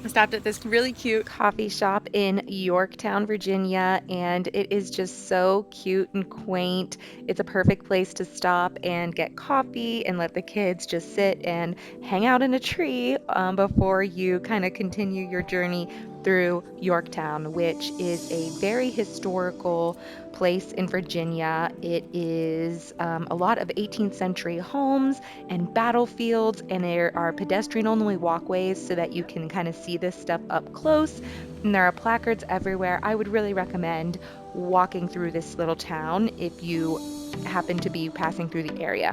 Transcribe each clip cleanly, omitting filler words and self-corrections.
I stopped at this really cute coffee shop in Yorktown, Virginia, and it is just so cute and quaint. It's a perfect place to stop and get coffee and let the kids just sit and hang out in a tree before you kind of continue your journey through Yorktown, which is a very historical place in Virginia. It is a lot of 18th century homes and battlefields, and there are pedestrian only walkways so that you can kind of see this stuff up close. And there are placards everywhere. I would really recommend walking through this little town if you happen to be passing through the area,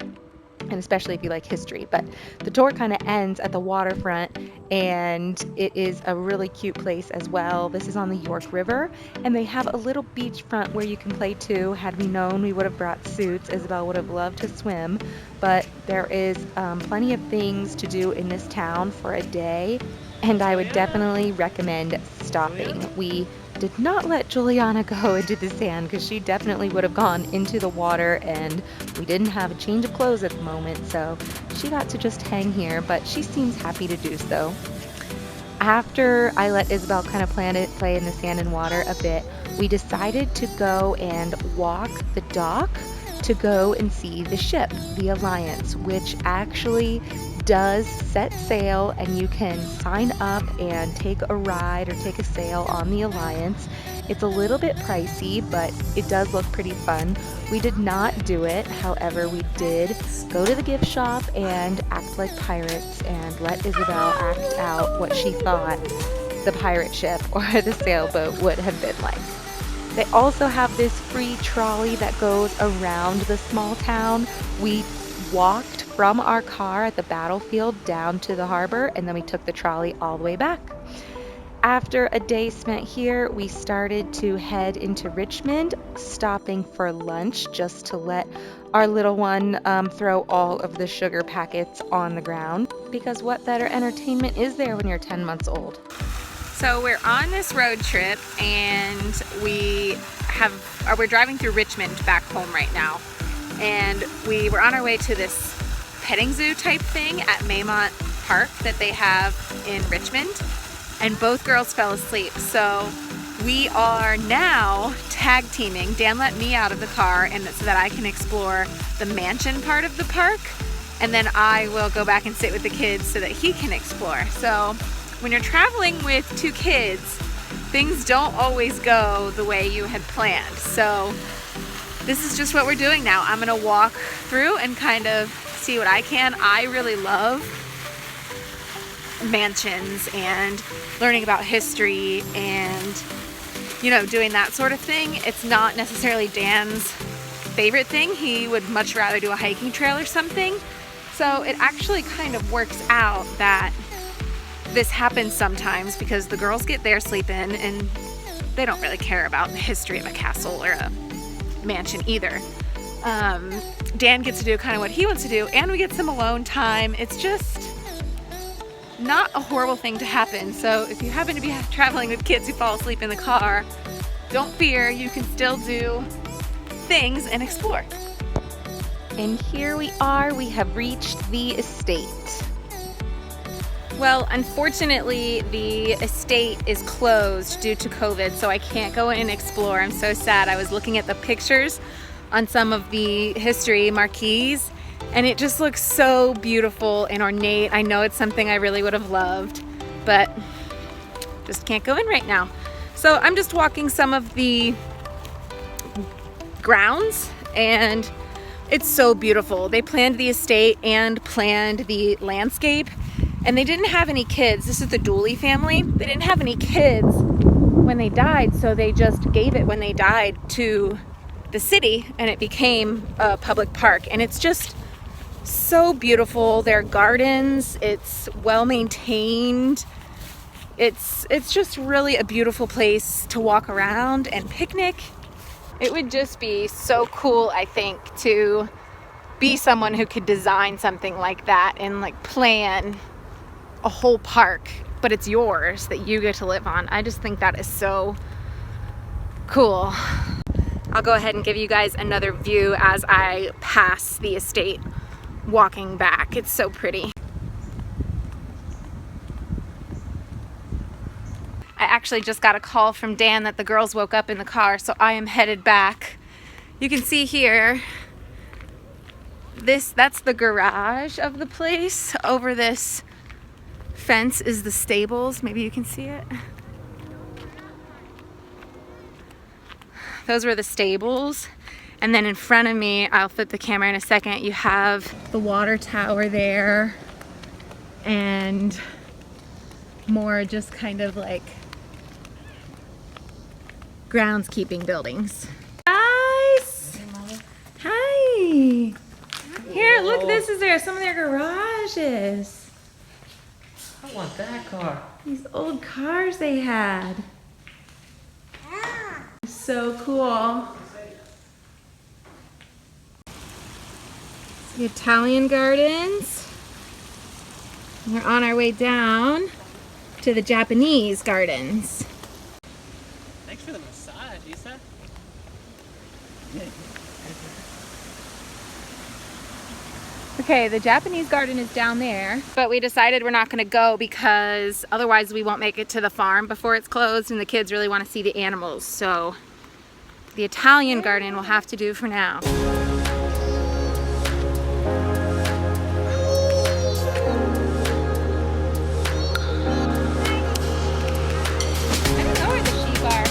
and especially if you like history. But the tour kind of ends at the waterfront, and it is a really cute place as well. This is on the York River, and they have a little beachfront where you can play too. Had we known, we would have brought suits. Isabel would have loved to swim, but there is plenty of things to do in this town for a day, and I would definitely recommend stopping. We did not let Juliana go into the sand because she definitely would have gone into the water, and we didn't have a change of clothes at the moment, so she got to just hang here, but she seems happy to do so. After I let Isabel kind of play in the sand and water a bit, we decided to go and walk the dock to go and see the ship, the Alliance, which actually does set sail, and you can sign up and take a ride or take a sail on the Alliance. It's a little bit pricey, but it does look pretty fun. We did not do it, however, we did go to the gift shop and act like pirates and let Isabel act out what she thought the pirate ship or the sailboat would have been like. They also have this free trolley that goes around the small town. We walked from our car at the battlefield down to the harbor, and then we took the trolley all the way back. After a day spent here, we started to head into Richmond, stopping for lunch just to let our little one throw all of the sugar packets on the ground, because what better entertainment is there when you're 10 months old? So we're on this road trip, and we're driving through Richmond back home right now. And we were on our way to this petting zoo type thing at Maymont Park that they have in Richmond, and both girls fell asleep. So we are now tag teaming. Dan let me out of the car and so that I can explore the mansion part of the park, and then I will go back and sit with the kids so that he can explore. So when you're traveling with two kids, things don't always go the way you had planned. So this is just what we're doing now. I'm gonna walk through and kind of see what I can. I really love mansions and learning about history and, you know, doing that sort of thing. It's not necessarily Dan's favorite thing. He would much rather do a hiking trail or something. So it actually kind of works out that this happens sometimes because the girls get their sleep in and they don't really care about the history of a castle or a mansion either. Dan gets to do kind of what he wants to do, and we get some alone time. It's just not a horrible thing to happen. So if you happen to be traveling with kids who fall asleep in the car, don't fear, you can still do things and explore. And here we are, we have reached the estate. Well, unfortunately, the estate is closed due to COVID, so I can't go in and explore. I'm so sad. I was looking at the pictures on some of the history marquees, and it just looks so beautiful and ornate. I know it's something I really would have loved, but just can't go in right now. So I'm just walking some of the grounds, and it's so beautiful. They planned the estate and planned the landscape, and they didn't have any kids. This is the Dooley family. They didn't have any kids when they died, so they just gave it when they died to the city, and it became a public park. And it's just so beautiful. There are gardens. It's well maintained. It's just really a beautiful place to walk around and picnic. It would just be so cool, I think, to be someone who could design something like that and like plan a whole park, but it's yours that you get to live on. I just think that is so cool. I'll go ahead and give you guys another view as I pass the estate walking back. It's so pretty. I actually just got a call from Dan that the girls woke up in the car, so I am headed back. You can see here, that's the garage of the place. Over this fence is the stables. Maybe you can see it. Those were the stables. And then in front of me, I'll flip the camera in a second, you have the water tower there and more just kind of like groundskeeping buildings. Guys! Hi! Here, look, this is some of their garages. I want that car. These old cars they had. So cool. The Italian gardens. We're on our way down to the Japanese gardens. Thanks for the massage, Isa. Okay, the Japanese garden is down there, but we decided we're not going to go because otherwise we won't make it to the farm before it's closed and the kids really want to see the animals. So the Italian garden will have to do for now. I don't know where the sheep are.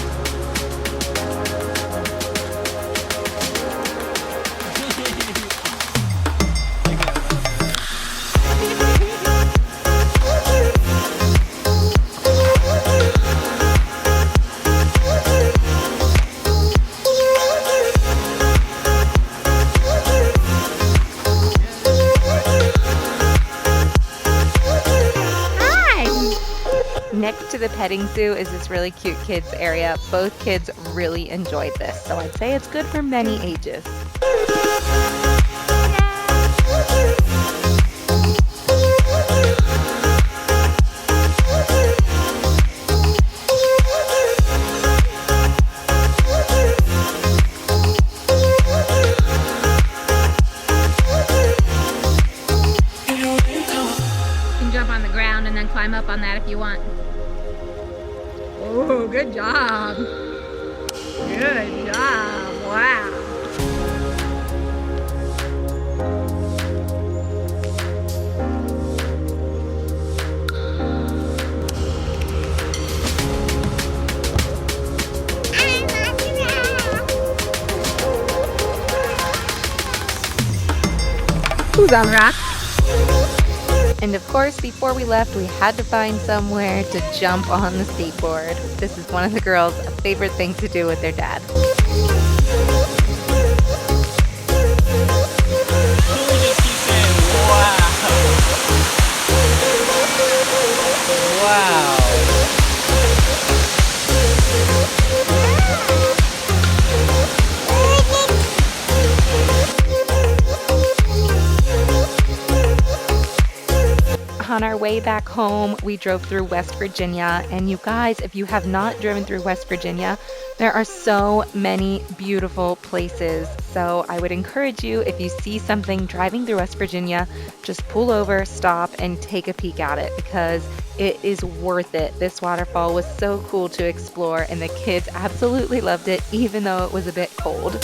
Next to the petting zoo is this really cute kids area. Both kids really enjoyed this, so I'd say it's good for many ages. You can jump on the ground and then climb up on that if you want. Oh, good job. Good job. Wow. Who's on the rock? And of course, before we left, we had to find somewhere to jump on the skateboard. This is one of the girls' favorite things to do with their dad. Wow. On our way back home, we drove through West Virginia, and you guys, if you have not driven through West Virginia, there are so many beautiful places. So I would encourage you, if you see something driving through West Virginia, just pull over, stop, and take a peek at it because it is worth it. This waterfall was so cool to explore, and the kids absolutely loved it, even though it was a bit cold.